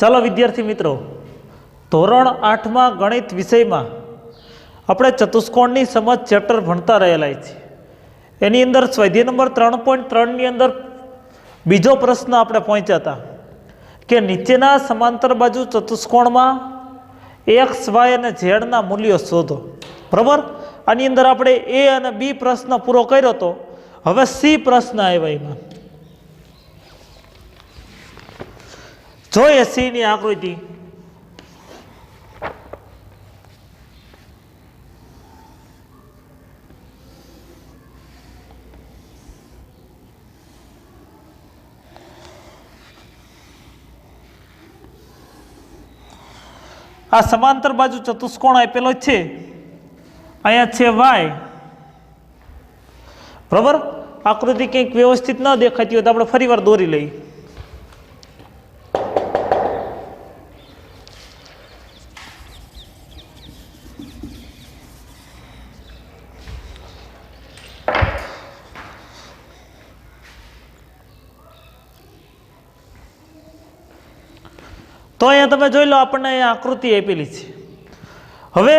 ચાલો વિદ્યાર્થી મિત્રો, ધોરણ 8માં ગણિત વિષયમાં આપણે ચતુષ્કોણની સમજ ચેપ્ટર ભણતા રહેલા છીએ. એની અંદર સ્વાધ્યાય નંબર 3.3 ની અંદર બીજો પ્રશ્ન આપણે પહોંચ્યા હતા કે નીચેના સમાંતર બાજુ ચતુષ્કોણમાં એક્સ વાય અને ઝેડના મૂલ્યો શોધો. બરાબર, આની અંદર આપણે એ અને બી પ્રશ્ન પૂરો કર્યો હતો. હવે સી પ્રશ્ન આવ્યા. એમાં જોઈએ સી ની આકૃતિ. આ સમાંતર બાજુ ચતુષ્કોણ આપેલો છે. અહીંયા છે વાય. બરાબર, આકૃતિ કંઈક વ્યવસ્થિત ન દેખાતી હોય તો આપણે ફરી વાર દોરી લઈએ. તો અહીંયા તમે જોઈ લો, આપણને અહીંયા આકૃતિ આપેલી છે. હવે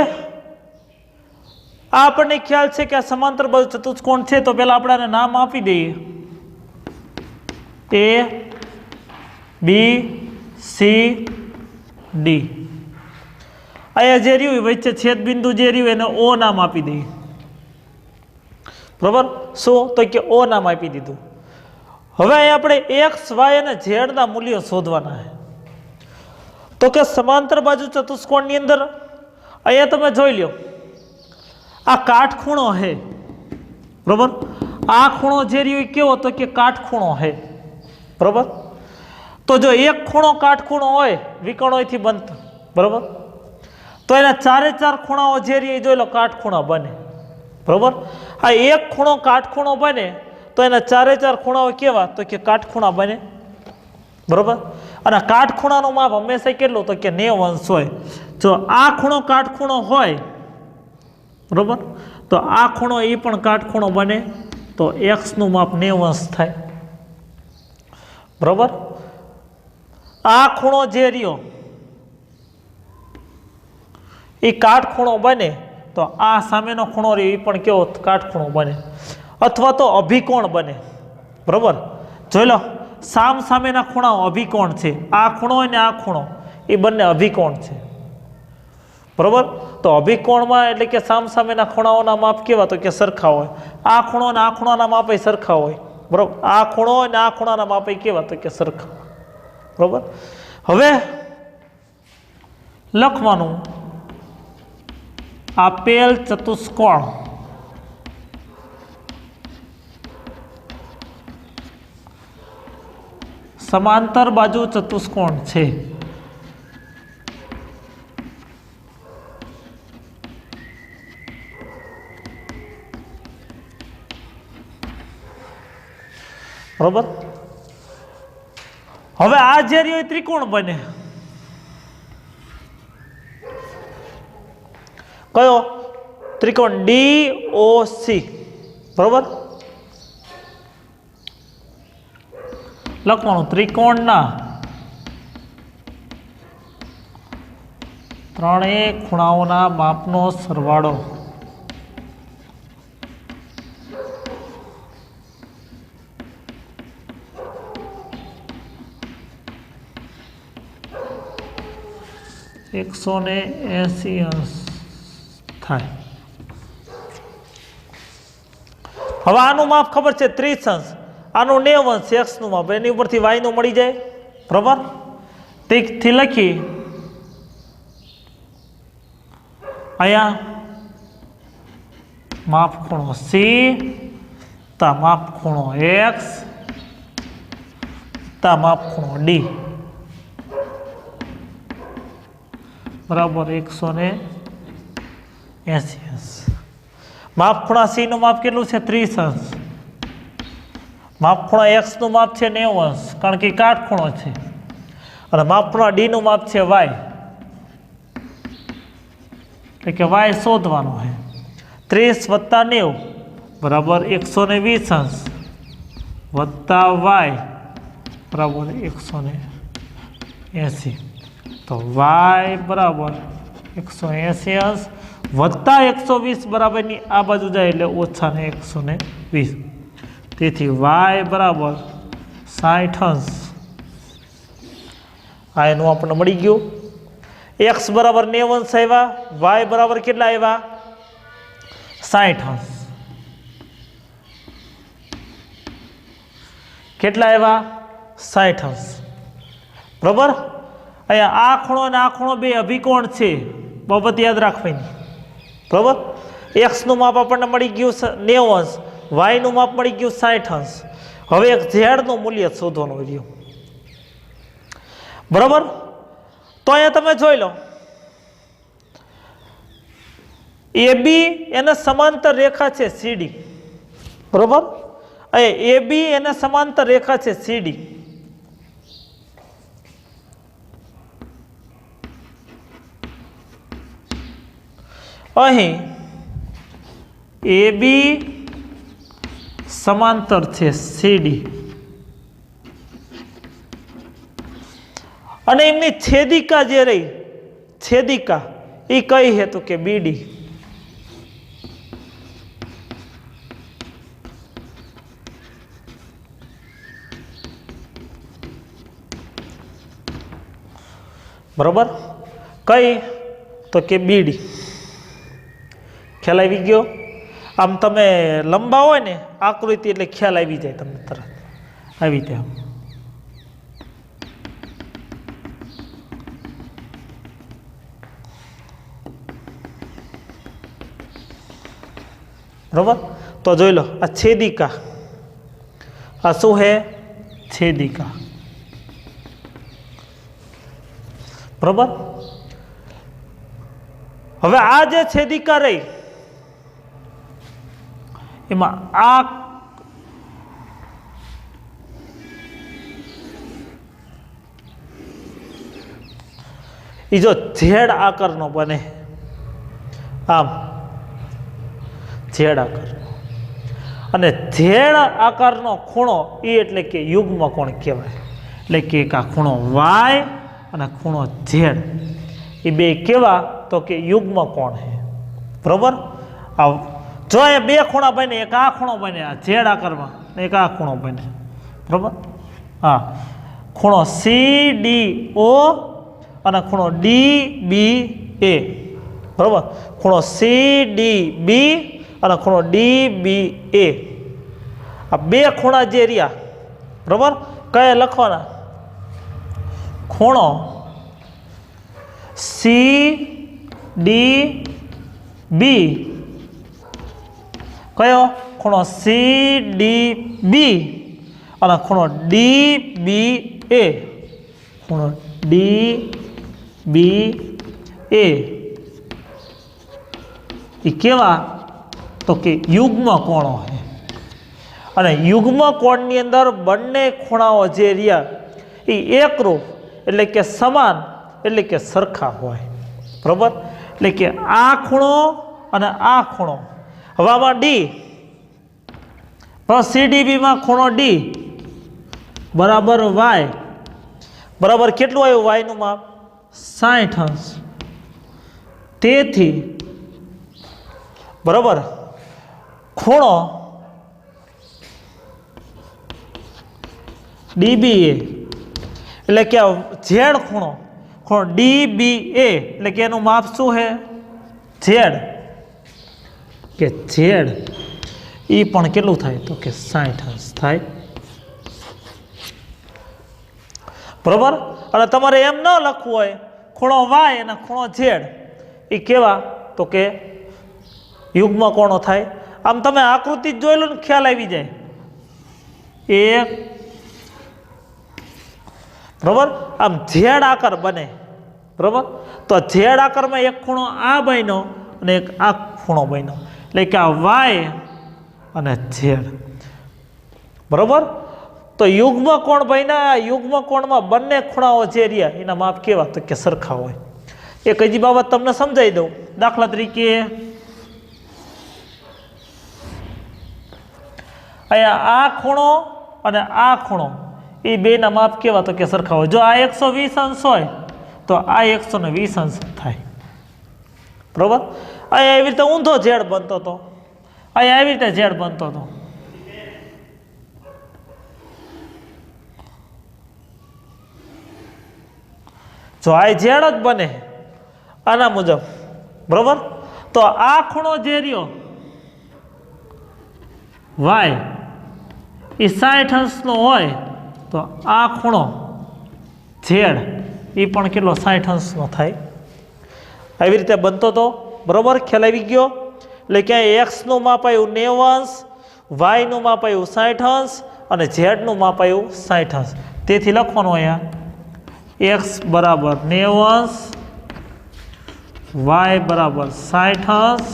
આ આપણને ખ્યાલ છે કે આ સમાંતર બાજુ ચતુષ્કોણ છે, તો પહેલા આપણે આને નામ આપી દઈએ. એ બી સી ડી. અહીંયા જે રહ્યું વચ્ચે છેદ બિંદુ જે રહ્યું એને ઓ નામ આપી દઈએ. બરાબર, શું તો કે ઓ નામ આપી દીધું. હવે અહીંયા આપણે એક્સ વાય અને ઝેડના મૂલ્યો શોધવાના છે. તો કે સમાંતર બાજુ ચતુષ્કોણની અંદર અહીંયા તમે જોઈ લો, આ કાટખૂણો છે. બરાબર, આ ખૂણો જે રહ્યો કેવો તો કે કાટખૂણો છે. બરાબર, તો જો એક ખૂણો કાટખૂણો હોય વિકર્ણોયથી બનતો, બરાબર, તો એના ચારે ચાર ખૂણાઓ જે રહી જોઈ લો કાટખૂણા બને. બરાબર, આ એક ખૂણો કાટખૂણો બને તો એના ચારે ચાર ખૂણાઓ કેવા તો કે કાટખૂણા બને. બરાબર, અને કાટખૂણાનું માપ હંમેશા કેટલું તો કે 90 અંશ હોય. જો આ ખૂણો કાટખૂણો હોય, બરાબર, તો આ ખૂણો એ પણ કાટખૂણો બને, તો એક્સ નું માપ 90 અંશ થાય. બરાબર, આ ખૂણો જે રહ્યો એ કાટખૂણો બને, તો આ સામેનો ખૂણો રહ્યો એ પણ કેવો કાટખૂણો બને, અથવા તો અભિકોણ બને. બરાબર, જોઈ લો, સામ સામેના ખૂણાઓ અભિકોણ છે. આ ખૂણો અને આ ખૂણો એ બંને અભિકોણ છે. બરાબર, તો અભિકોણમાં એટલે કે સામ સામેના ખૂણાઓના માપ કેવા તો કે સરખા હોય. આ ખૂણો અને આ ખૂણાના માપ સરખા હોય. બરાબર, આ ખૂણો અને આ ખૂણાના માપ કેવા તો કે સરખા. બરાબર, હવે લખવાનું આપેલ ચતુષ્કોણ સમાંતર બાજુ ચતુષ્કોણ છે. બરોબર, હવે આ જે રહ્યો ત્રિકોણ બને. કયો ત્રિકોણ? DOC. બરોબર, લખવાનું ત્રિકોણના ત્રણેય ખૂણાઓના માપનો સરવાળો. એકસો ને 80 અંશ થાય. હવે આનું માપ ખબર છે 30 અંશ, આનું 90 અંશ એક્સ નું માપ, એની ઉપરથી વાય નું મળી જાય. બરાબર, થી લખી અહીંયા માપ ખૂણો સી તા માપ ખૂણો એક્સ તા માપ ખૂણો ડી બરાબર 180 અંશ. માપ ખૂણા સી નું માપ કેટલું છે? 30 અંશ. માપ ખૂણા એક્સ નું માપ છે 90 અંશ, કારણ કે કાટખૂણો છે. અને માપ ખૂણા ડી નું માપ છે વાય, એટલે કે વાય શોધવાનો છે. 30 વત્તા 90 બરાબર 120 અંશ વત્તા વાય બરાબર 180. तो y बराबर 180 अंश वत्ता 120 बराबरनी आ बाजू जाए એટલે ઓછા ને 120 તેથી y बराबर 60 अंश આ એનું આપણને મળી ગયું x बराबर 90 अंश આવ્યા y बराबर કેટલા આવ્યા 60 अंश કેટલા આવ્યા 60 अंश બરાબર અહીંયા આ ખૂણો અને આ ખૂણો બે અભિકોણ છે બાબત યાદ રાખવાની બરાબર x નું માપ આપણને મળી ગયું 90 અંશ y નું માપ મળી ગયું 60 અંશ હવે એક z નું મૂલ્ય શોધવાનું રહ્યું બરાબર તો અહીંયા તમે જોઈ લો AB એને સમાંતર રેખા છે CD બરાબર અહીંયા AB એને સમાંતર રેખા છે CD અહીં AB સમાંતર છે CD અને એમની છેદિકા જે રહી છેદિકા એ કઈ હે તો કે BD બરોબર કઈ તો કે BD ખ્યાલ આવી ગયો આમ તમે લંબા હોય ને આકૃતિ એટલે ખ્યાલ આવી જાય તમને તરત આવી જાય બરોબર તો જોઈ લો આ છેદિકા આ શું હે છેદિકા બરોબર હવે આ જે છેદિકા રહી એમાં આ એ જો ઝેડ આકારનો બને આમ ઝેડ આકારનો અને ઝેડ આકારનો ખૂણો એ એટલે કે યુગ્મ કોણ કહેવાય એટલે કે એક આ ખૂણો વાય અને ખૂણો ઝેડ એ બે કેવા તો કે યુગ્મ કોણ છે બરોબર આ જો એ બે ખૂણા બને એક આ ખૂણો બને આ ઝેડ આકારમાં એક આ ખૂણો બને બરોબર હા ખૂણો CDO અને ખૂણો DBA બરોબર ખૂણો CDB અને ખૂણો DBA આ બે ખૂણા જે રહ્યા બરોબર કયા લખવાના ખૂણો CDB કયો ખૂણો CDB અને ખૂણો DBA ખૂણો DBA એ કેવા તો કે યુગ્મ કોણો છે અને યુગ્મ કોણની અંદર બંને ખૂણાઓ જે રહ્યા એ એકરૂપ એટલે કે સમાન એટલે કે સરખા હોય બરોબર એટલે કે આ ખૂણો અને આ ખૂણો હવે આમાં D CDB માં ખૂણો D બરાબર Y બરાબર કેટલું આવ્યું Y નું માપ 60 અંશ તેથી બરાબર ખૂણો DBA એટલે કે ઝેડ ખૂણો DBA એટલે કે એનું માપ શું છે ઝેડ કે ઝેડ એ પણ કેટલું થાય તો કે 60 અંશ થાય બરોબર અને તમારે એમ ન લખવું હોય ખૂણો વાય અને ખૂણો ઝેડ એ કેવા તો કે યુગ્મ કોણો થાય આમ તમે આકૃતિ જ જોઈ લો ને ખ્યાલ આવી જાય એક બરોબર આમ ઝેડ આકાર બને બરોબર તો ઝેડ આકારમાં એક ખૂણો આ બન્યો અને એક આ ખૂણો બન્યો એટલે કે આ વાય અને ઝેડ બરોબર તો યુગ્મ કોણ બન્યા યુગ્મ કોણમાં બંને ખૂણાઓ જે રહ્યા એના માપ કેવા તો કે સરખા હોય એક હજી બાબત તમને સમજાવી દઉં દાખલા તરીકે અહીંયા આ ખૂણો અને આ ખૂણો એ બેના માપ કેવા તો કે સરખા હોય જો આ 120 અંશ હોય તો આ 120 અંશ થાય, બરોબર। અહીંયા એવી રીતે ઊંધો ઝેડ બનતો હતો, અહીંયા એવી રીતે ઝેડ બનતો હતો। જો આ ઝેડ જ બને આના મુજબ, બરોબર। તો આ ખૂણો જે રહ્યો વાય એ 60 અંશનો હોય તો આ ખૂણો ઝેડ એ પણ કેટલો 60 અંશનો થાય, આવી રીતે બનતો હતો, બરોબર। ખ્યાલ આવી ગયો। એટલે કે એક્સનું માપ આવ્યું 90 અંશ, વાયનું માપ આવ્યું 60 અંશ અને ઝેડનું માપ આવ્યું 60 અંશ। તેથી લખવાનું અહીંયા એક્સ બરાબર 90 અંશ, વાય બરાબર 60 અંશ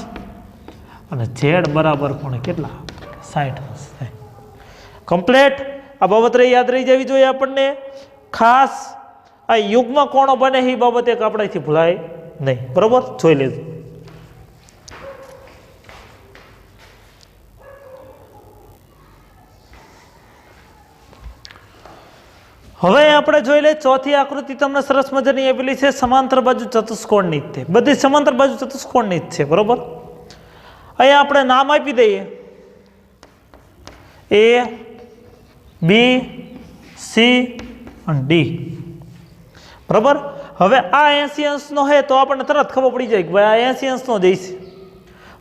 અને ઝેડ બરાબર પણ કેટલા 60 અંશ થાય। કમ્પ્લીટ। આ બાબત યાદ રહી જવી જોઈએ આપણને ખાસ। આ યુગ્મ કોણો બને એ બાબત એક આપણાથી ભૂલાય નહીં, બરોબર। જોઈ લેજો। હવે આપણે જોઈ લઈએ ચોથી આકૃતિ તમને સરસ મજાની આપેલી છે, સમાંતર બાજુ ચતુષ્કોણની જ છે, બધી સમાંતર બાજુ ચતુષ્કોણની જ છે, બરોબર। અહીંયા આપણે નામ આપી દઈએ એ, બી, સી અને ડી, બરાબર। હવે આ 80 અંશનો છે તો આપણને તરત ખબર પડી જાય કે ભાઈ આ 80 અંશનો જ છે,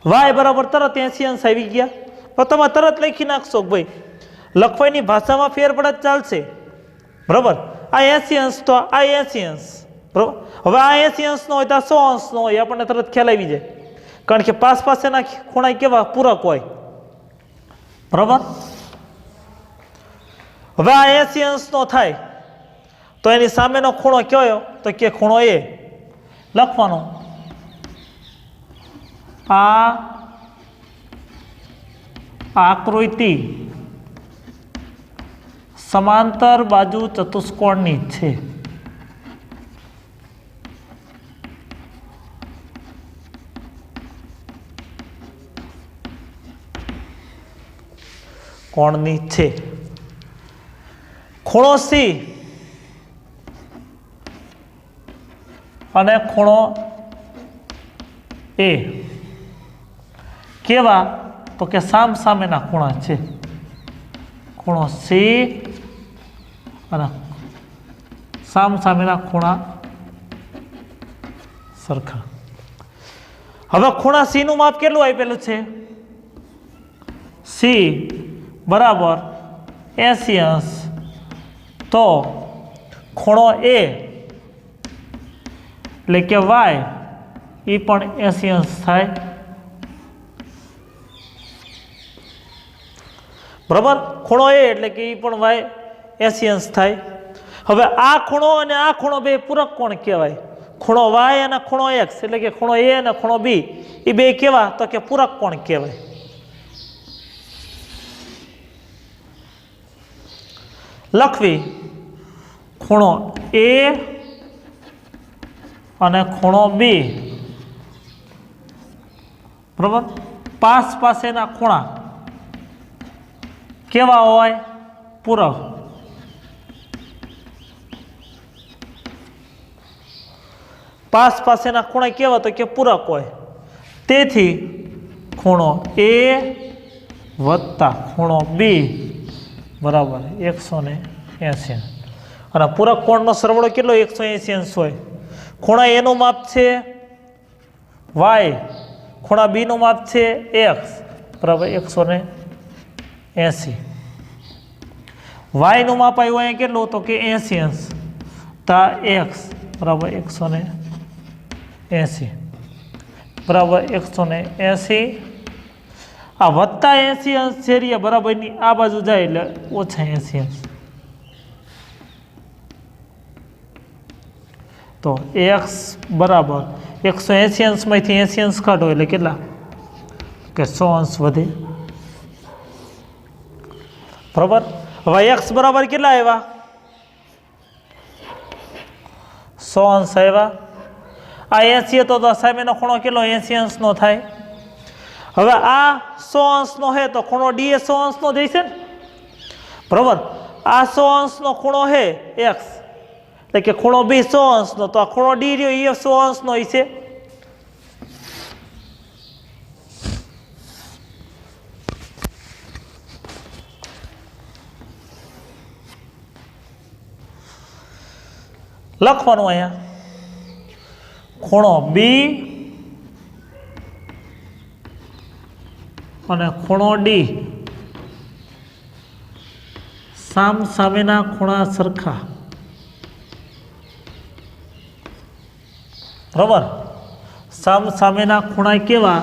વાય બરાબર તરત 80 અંશ આવી ગયા, તો તમે તરત લખી નાખશો કે ભાઈ લખવાની ભાષામાં ફેર પડે ચાલશે, બરાબર। આ 80 અંશ તો આ 80 અંશ, બરાબર। હવે આ 80 અંશનો હોય તો આ 100 અંશનો હોય, આપણને તરત ખ્યાલ આવી જાય, કારણ કે પાસેના ખૂણા કેવા પૂરક હોય, બરાબર। હવે આ 80 અંશનો થાય તો એની સામેનો ખૂણો કયો, તો કે ખૂણો એ લખવાનો। આ આકૃતિ સમાંતર બાજુ ચતુષ્કોણની છે, કોણની છે। ખૂણો સી અને ખૂણો એ કેવા, તો કે સામ સામેના ખૂણા છે, ખૂણો સી અને સામ સામેના ખૂણા સરખા। હવે ખૂણા સી નું માપ કેટલું આપેલું છે, સી બરાબર 80 અંશ, તો ખૂણો એ એટલે કે વાય એ પણ 80 અંશ થાય, બરાબર। ખૂણો એ એટલે કે એ પણ વાય 80 અંશ થાય। હવે આ ખૂણો અને આ ખૂણો બે પૂરક કોણ કહેવાય, ખૂણો વાય અને ખૂણો એક્સ એટલે કે ખૂણો એ અને ખૂણો બી એ બે કેવા, તો કે પૂરક કોણ કહેવાય। લખવી ખૂણો એ અને ખૂણો બી, બરાબર। પાસેના ખૂણા કેવા હોય, પૂરક। પાસેના ખૂણા કેવા, તો કે પૂરક હોય, તેથી ખૂણો એ વત્તા ખૂણો બી બરાબર 180 અને પૂરક કોણનો સરવાળો કેટલો 180 અંશ હોય। ખૂણા એનું માપ છે વાય, ખૂણા બી નું માપ છે એક્સ, બરાબર 180। વાય નું માપ આવ્યું અહીંયા કેટલું, તો કે 80 અંશ, તા એક્સ બરાબર 180 બરાબર 180। આ વત્તા 80 અંશ છે બરાબરની આ બાજુ જાય એટલે ઓછા 80 અંશ, તો એક્સ બરાબર 180 અંશમાંથી 80 અંશ કાઢો એટલે કેટલા, કે 100 અંશ વધે, બરાબર। હવે એક્સ બરાબર કેટલા આવ્યા, 100 અંશ આવ્યા। આ 80 હતો તો સામેનો ખૂણો કેટલો 80 અંશનો થાય। હવે આ 100 અંશનો છે તો ખૂણો ડી એ 100 અંશનો જઈશે ને, બરાબર। આ 100 અંશનો ખૂણો છે એક્સ, એટલે કે ખૂણો બી 100 અંશનો, તો આ ખૂણો ડી રહ્યો એ 100 અંશનો હશે. લખવાનું અહીંયા ખૂણો બી અને ખૂણો ડી સામેના ખૂણા સરખા. બરોબર, સામેના ખૂણા કેવા?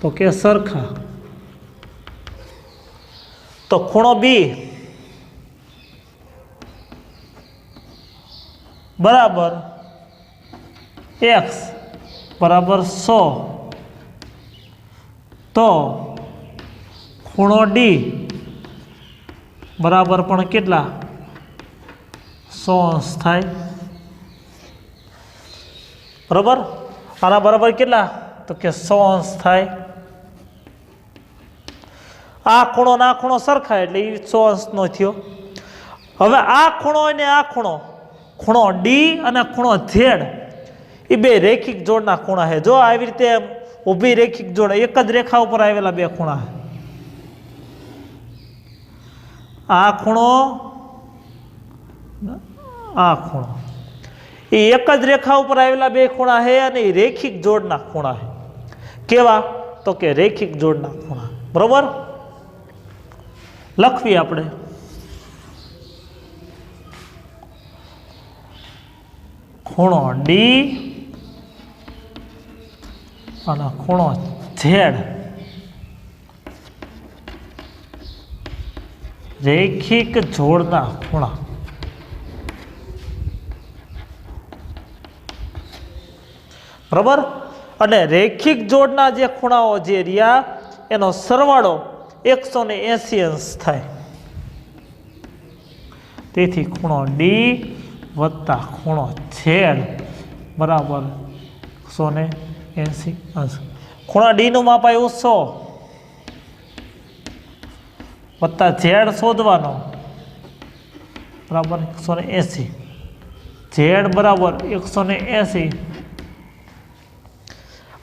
તો કે સરખા. તો ખૂણો બી બરાબર x બરાબર 100, તો ખૂણો ડી બરાબર પણ કેટલા? 100 અંશ થાય. બરાબર, આના બરાબર કેટલા? તો કે 100 અંશ થાય. આ ખૂણો ના ખૂણો સરખા એટલે એ 100 અંશનો થયો. હવે આ ખૂણો અને આ ખૂણો, ખૂણો ડી અને ખૂણો ઝેડ એ બે રેખિક જોડના ખૂણા છે. જો આવી રીતે ઊભી રેખિક જોડ, એક જ રેખા ઉપર આવેલા બે ખૂણા છે. આ ખૂણો, આ ખૂણો એ એક જ રેખા ઉપર આવેલા બે ખૂણા છે અને એ રેખિક જોડના ખૂણા છે. કેવા? તો કે રેખિક જોડના ખૂણા. બરોબર, લખવી આપણે ખૂણો ડી અને ખૂણો ઝેડ રેખિક જોડના ખૂણા. બરાબર, અને રેખિક જોડના જે ખૂણાઓ જે રહ્યા એનો સરવાળો 180 અંશ થાય. તેથી ખૂણો ડી વત્તા ખૂણો ઝેડ બરાબર 180 અંશ. ખૂણા ડી નું માપ આવ્યું 100 વત્તા ઝેડ શોધવાનો બરાબર 180. ઝેડ બરાબર 180.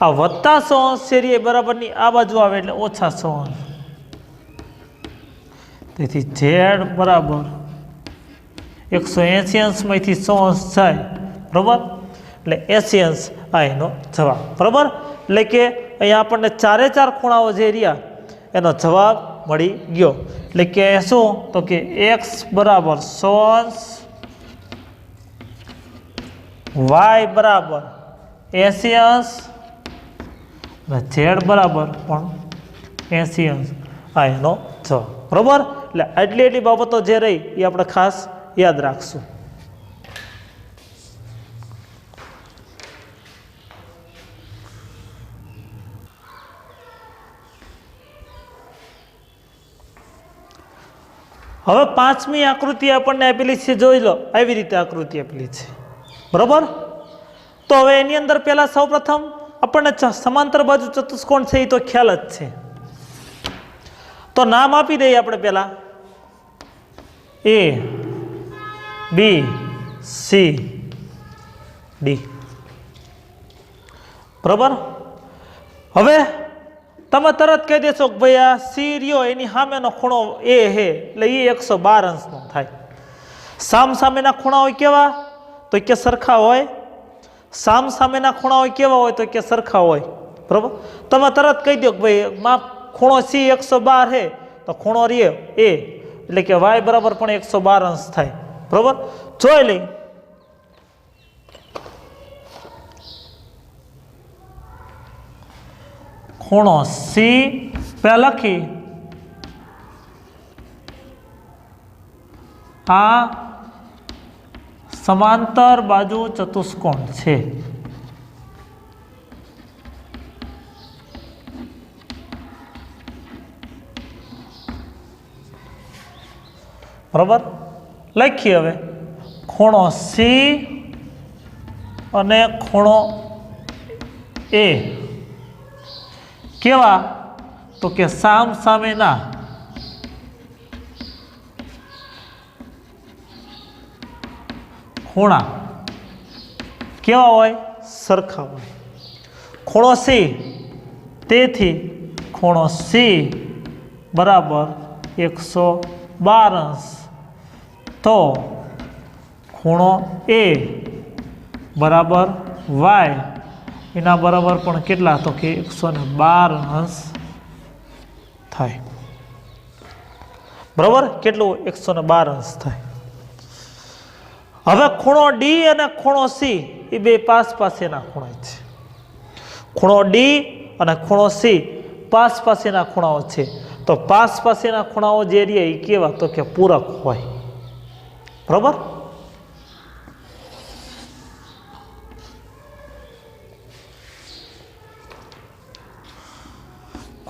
આ વત્તા 100 અંશ છે બરાબરની આ બાજુ આવે એટલે ઓછા 100 અંશ. તેથી ઝેડ બરાબર 180 અંશમાંથી 100 અંશ થાય. બરાબર, એટલે 80 અંશ આ એનો જવાબ. બરાબર, એટલે કે અહીંયા આપણને ચારે ચાર ખૂણાઓ જે રહ્યા એનો જવાબ મળી ગયો. એટલે કે શું? તો કે x બરાબર 100 અંશ, y બરાબર 80 અંશ અને ઝેડ બરાબર પણ 80 અંશ આ એનો જવાબ. બરાબર, એટલે એટલી બાબતો જે રહી એ આપણે ખાસ યાદ રાખશું. હવે પાંચમી આકૃતિ આપણને આપેલી છે, જોઈ લો. આવી રીતે આકૃતિ આપેલી છે. બરોબર, તો હવે એની અંદર પહેલા સૌપ્રથમ આપણને સમાંતર બાજુ ચતુષ્કોણ છે એ તો ખ્યાલ જ છે. તો નામ આપી દઈએ આપણે પહેલા A B C D. બરોબર, હવે તમે તરત કહી દેશો કે ભાઈ આ સી રહ્યો એની સામેનો ખૂણો એ હે એટલે એ 112 અંશનો થાય. સામેના ખૂણા હોય કેવા? તો કે સરખા હોય. સામેના ખૂણા હોય કેવા હોય? તો કે સરખા હોય. બરોબર, તમે તરત કહી દો કે ભાઈ માપ ખૂણો સી 112 હે તો ખૂણો રહ્યો એ એટલે કે y બરાબર પણ 112 અંશ થાય. બરોબર, જોઈ લઈ. ખૂણો સી પહેલા લખી, આ સમાંતર બાજુ ચતુષ્કોણ છે. બરોબર, લખીએ હવે ખૂણો સી અને ખૂણો એ કેવા? તો કે સામેના ખૂણા કેવા હોય? સરખા હોય. ખૂણો સી, તેથી ખૂણો સી બરાબર 112 તો ખૂણો એ બરાબર વાય એના બરાબર પણ કેટલા? તો કે 112 થાય. બરાબર? કેટલું? 112 થાય. હવે ખૂણો ડી અને ખૂણો સી એ બે પાસેના ખૂણા છે. ખૂણો ડી અને ખૂણો સી પાસેના ખૂણાઓ છે. તો પાસેના ખૂણાઓ જે રહ્યા એ કેવા? તો કે પૂરક હોય. બરાબર?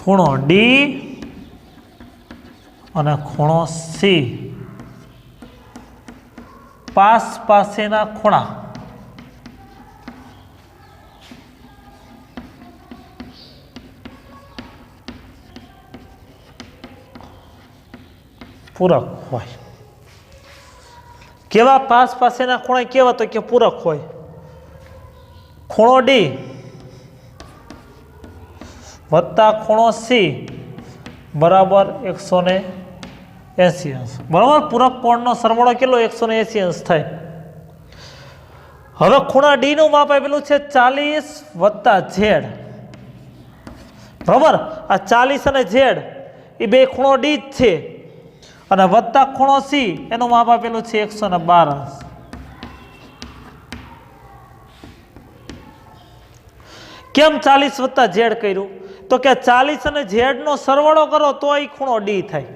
ખૂણો ડી અને ખૂણો સી પાસેના ખૂણા પૂરક હોય. કેવા? પાસેના ખૂણા કેવા? તો કે પૂરક હોય. ખૂણો ડી વત્તા ખૂણો સી બરાબર 180 અંશ. બરાબર? પૂરક કોણનો સરવાળો કેટલો? 180 અંશ થાય. હવે ખૂણા ડી નું માપ આપેલું છે 40 વત્તા ઝેડ. બરાબર? આ 40 અને ઝેડ એ બે ખૂણો ડી જ છે અને વત્તા ખૂણો સી એનું માપ આપેલું છે 112 અંશ. કેમ 40 વત્તા ઝેડ કર્યું? તો કે 40 અને ઝેડ નો સરવાળો કરો તો એ ખૂણો ડી થાય.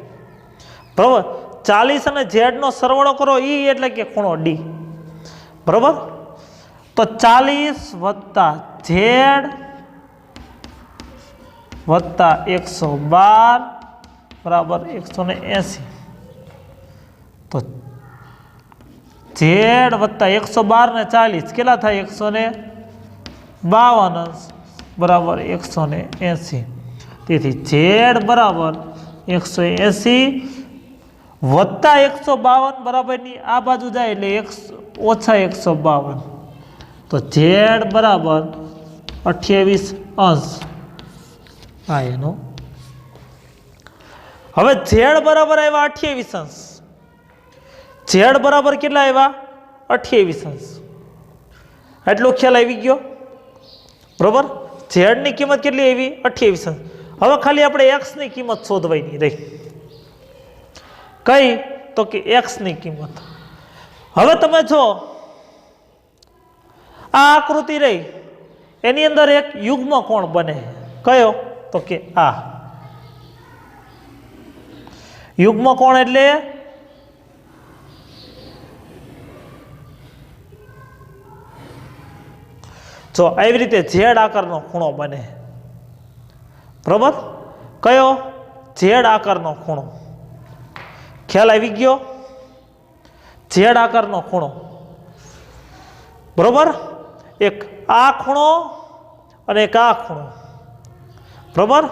બરાબર? 40 અને ઝેડ નો સરવાળો કરો ઈ એટલે કે ખૂણો ડી. બરાબર? તો 40 વત્તા ઝેડ વત્તા 112 બરાબર 180. તો ઝેડ વત્તા 112 ને 40 કેટલા થાય? 152 અંશ બરાબર 180. તેથી ઝેડ બરાબર 180 વત્તા 152 બરાબરની આ બાજુ જાય એટલે ઓછા 152. તો ઝેડ બરાબર 28 અંશ. આ એનો હવે ઝેડ બરાબર આવ્યા 28 અંશ. ઝેડ બરાબર કેટલા આવ્યા? 28 અંશ. એટલો ખ્યાલ આવી ગયો. બરોબર? ઝેડ ની કિંમત કેટલી આવી? 28 અંશ. હવે ખાલી આપણે એક્સ ની કિંમત શોધવાની રહી. કઈ? તો કે એક્સ ની કિંમત. હવે તમે જો આ આકૃતિ રહી એની અંદર એક યુગ્મ કોણ બને. કયો? તો કે આ યુગ્મ કોણ એટલે જો આવી રીતે ઝેડ આકારનો ખૂણો બને. બરોબર? કયો? ઝેડ આકારનો ખૂણો. ખ્યાલ આવી ગયો? ઝેડ આકારનો ખૂણો. બરોબર? એક આ ખૂણો અને એક આ ખૂણો. બરોબર?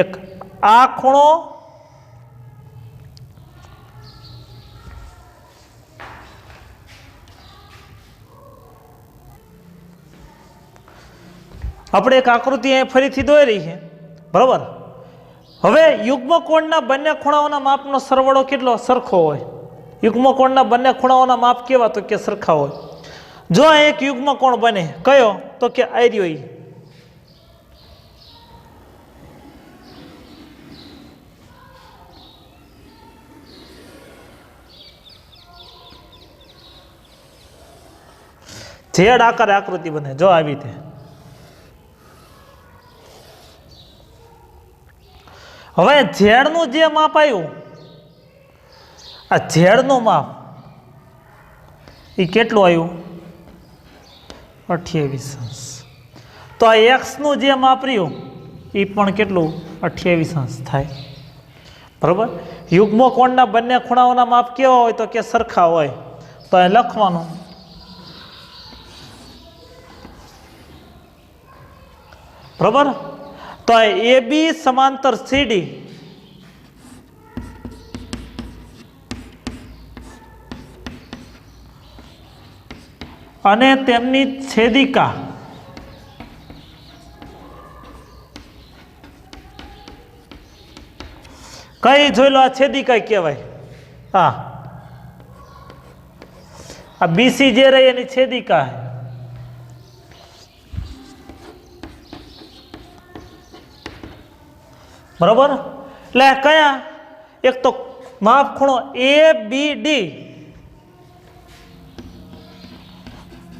એક આ ખૂણો આપણે એક આકૃતિ અહીં ફરીથી દોરી છે. બરોબર? હવે યુગ્મ કોણના બંને ખૂણાઓના માપનો સરવાળો કેટલો? સરખો હોય. યુગ્મ કોણના બંને ખૂણાઓના માપ કેવા? તો કે સરખા હોય. જો આ એક યુગ્મ કોણ બને. કયો? તો કે આર્યો ઈ. ઝેડ આકારે આકૃતિ બને. જો આવી રીતે. હવે ઝેડનું જે માપ આવ્યું આ ઝેડનું માપ એ કેટલું આવ્યું? 28 અંશ. તો આ એક્સનું જે માપ રહ્યું એ પણ કેટલું? 28 અંશ થાય. બરોબર? યુગ્મ કોણના બંને ખૂણાઓના માપ કેવા હોય? તો કે સરખા હોય. તો એ લખવાનું બરોબર? તો એ બી સમાંતર સીડી અને તેમની છેદિકા કઈ જોઈ લો, આ છેદિકા કહેવાય. હા, આ બીસી જે રહી એની છેદિકા. બરોબર. એટલે કયા? એક તો માપ ખૂણો એ બી ડી,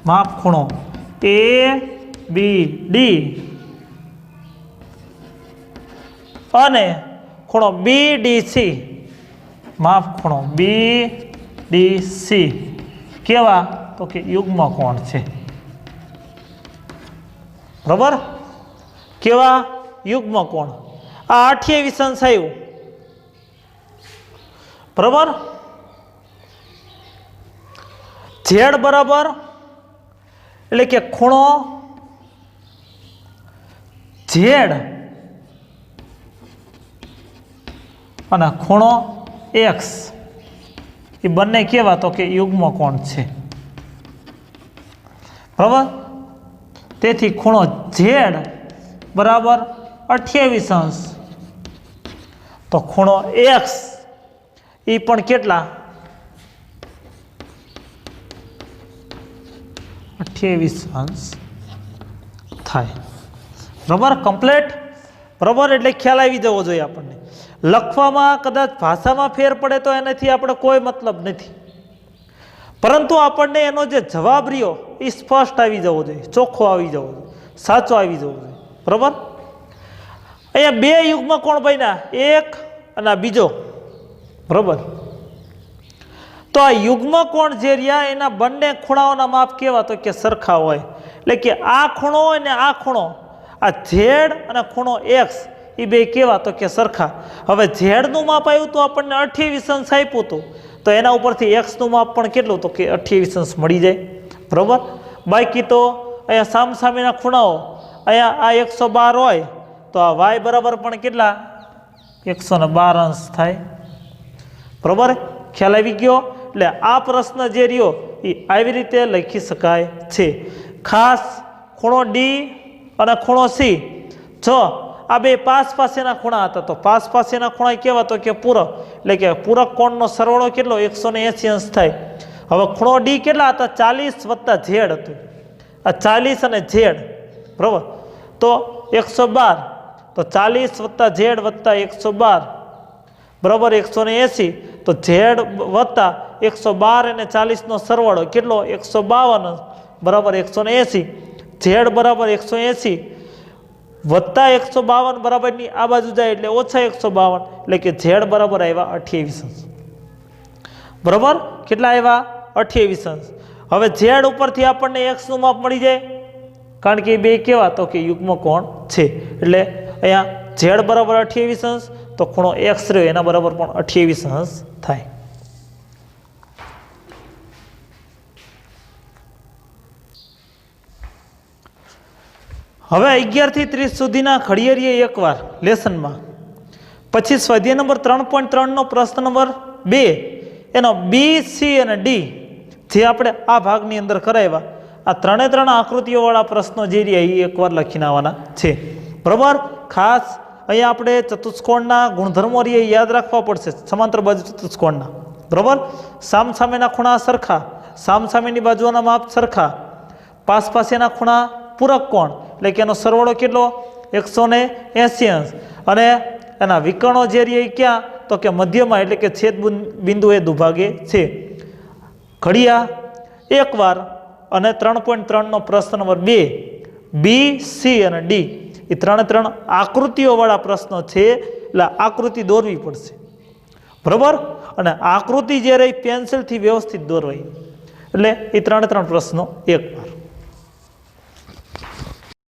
માપ ખૂણો એ બી ડી અને ખૂણો બી ડી સી, માપ ખૂણો બી ડી સી કેવા? તો કે યુગ્મ કોણ છે. બરોબર. કેવા? યુગ્મ કોણ. આ 28 અંશ આવ્યું. બરોબર. ઝેડ બરાબર એટલે કે ખૂણો ઝેડ અને ખૂણો એક્સ એ બંને કેવા? તો કે યુગ્મ કોણ છે. બરાબર. તેથી ખૂણો ઝેડ બરાબર 28 અંશ, તો ખૂણો એક્સ એ પણ કેટલા? 28 અંશ થાય. બરાબર. કમ્પ્લીટ. બરાબર. એટલે ખ્યાલ આવી જવો જોઈએ આપણને. લખવામાં કદાચ ભાષામાં ફેર પડે તો એનાથી આપણે કોઈ મતલબ નથી, પરંતુ આપણને એનો જે જવાબ રહ્યો એ સ્પષ્ટ આવી જવો જોઈએ, ચોખ્ખો આવી જવો જોઈએ, સાચો આવી જવો જોઈએ. બરાબર. અહીંયા બે યુગ્મ કોણ બન્યા, એક અને આ બીજો. બરાબર. તો આ યુગ્મ કોણ જે રહ્યા એના બંને ખૂણાઓના માપ કેવા? તો કે સરખા હોય. એટલે કે આ ખૂણો અને આ ખૂણો, આ ઝેડ અને ખૂણો એક્સ એ બે કેવા? તો કે સરખા. હવે ઝેડનું માપ આવ્યું તો આપણને 28 અંશ આપ્યું હતું, તો એના ઉપરથી એક્સનું માપ પણ કેટલું? તો કે 28 અંશ મળી જાય. બરાબર. બાકી તો અહીંયા સામસામેના ખૂણાઓ, અહીંયા આ 112 હોય તો આ વાય બરાબર પણ કેટલા? 112 અંશ થાય. બરાબર. ખ્યાલ આવી ગયો. એટલે આ પ્રશ્ન જે રહ્યો એ આવી રીતે લખી શકાય છે. ખાસ ખૂણો ડી અને ખૂણો સી, જો આ બે પાસ પાસેના ખૂણા હતા તો પાસ પાસેના ખૂણા કેવા? તો કે પૂરક. એટલે કે પૂરક કોણનો સરવાળો કેટલો? 180 અંશ થાય. હવે ખૂણો ડી કેટલા હતા? 40 વત્તા ઝેડ હતું. આ 40 અને ઝેડ. બરાબર. તો 112, તો 40 વત્તા ઝેડ વત્તા 112 બરાબર 180. તો ઝેડ વત્તા 112 અને 40 નો સરવાળો કેટલો? 152 બરાબર 180. ઝેડ બરાબર 180 વત્તા 152 બરાબરની આ બાજુ જાય એટલે ઓછા 152, એટલે કે ઝેડ બરાબર આવ્યા 28 અંશ. બરાબર. કેટલા આવ્યા? 28 અંશ. હવે ઝેડ ઉપરથી આપણને એક્સ નું માપ મળી જાય, કારણ કે એ બે કેવા? તો કે યુગ્મ કોણ છે. એટલે અહીંયા ઝેડ બરાબર 28 અંશ, તો ખૂણો એક્સ રહ્યો એના બરાબર પણ 28 અંશ થાય. હવે 11 થી 30 સુધીના ઘડિયાળીએ એકવાર લેસનમાં, પછી સ્વાધ્યાય નંબર 3.3 નો પ્રશ્ન નંબર 2 એનો બી, સી અને ડી જે આપણે આ ભાગની અંદર કરાવ્યા, આ ત્રણે આકૃતિઓવાળા પ્રશ્નો જે રહ્યા એ એકવાર લખીને આવવાના છે. બરાબર. ખાસ અહીંયા આપણે ચતુષ્કોણના ગુણધર્મો રહ્યા યાદ રાખવા પડશે, સમાંતર બાજુ ચતુષ્કોણના. બરાબર. સામસામેના ખૂણા સરખા, સામસામેની બાજુઓના માપ સરખા, પાસ પાસેના ખૂણા પૂરક કોણ, એટલે કે એનો સરવાળો કેટલો? 180 અંશ. અને એના વિકર્ણો જે રહ્યા ક્યાં? તો કે મધ્યમાં, એટલે કે છેદ બિંદુ એ દુભાગે છે. ઘડિયા એકવાર અને 3.3 નો પ્રશ્ન નંબર 2 બી, સી અને ડી એ ત્રણે આકૃતિઓવાળા પ્રશ્નો છે, એટલે આકૃતિ દોરવી પડશે. બરાબર. અને આકૃતિ જે રહી પેન્સિલથી વ્યવસ્થિત દોરવાય. એટલે એ ત્રણે પ્રશ્નો એકવાર.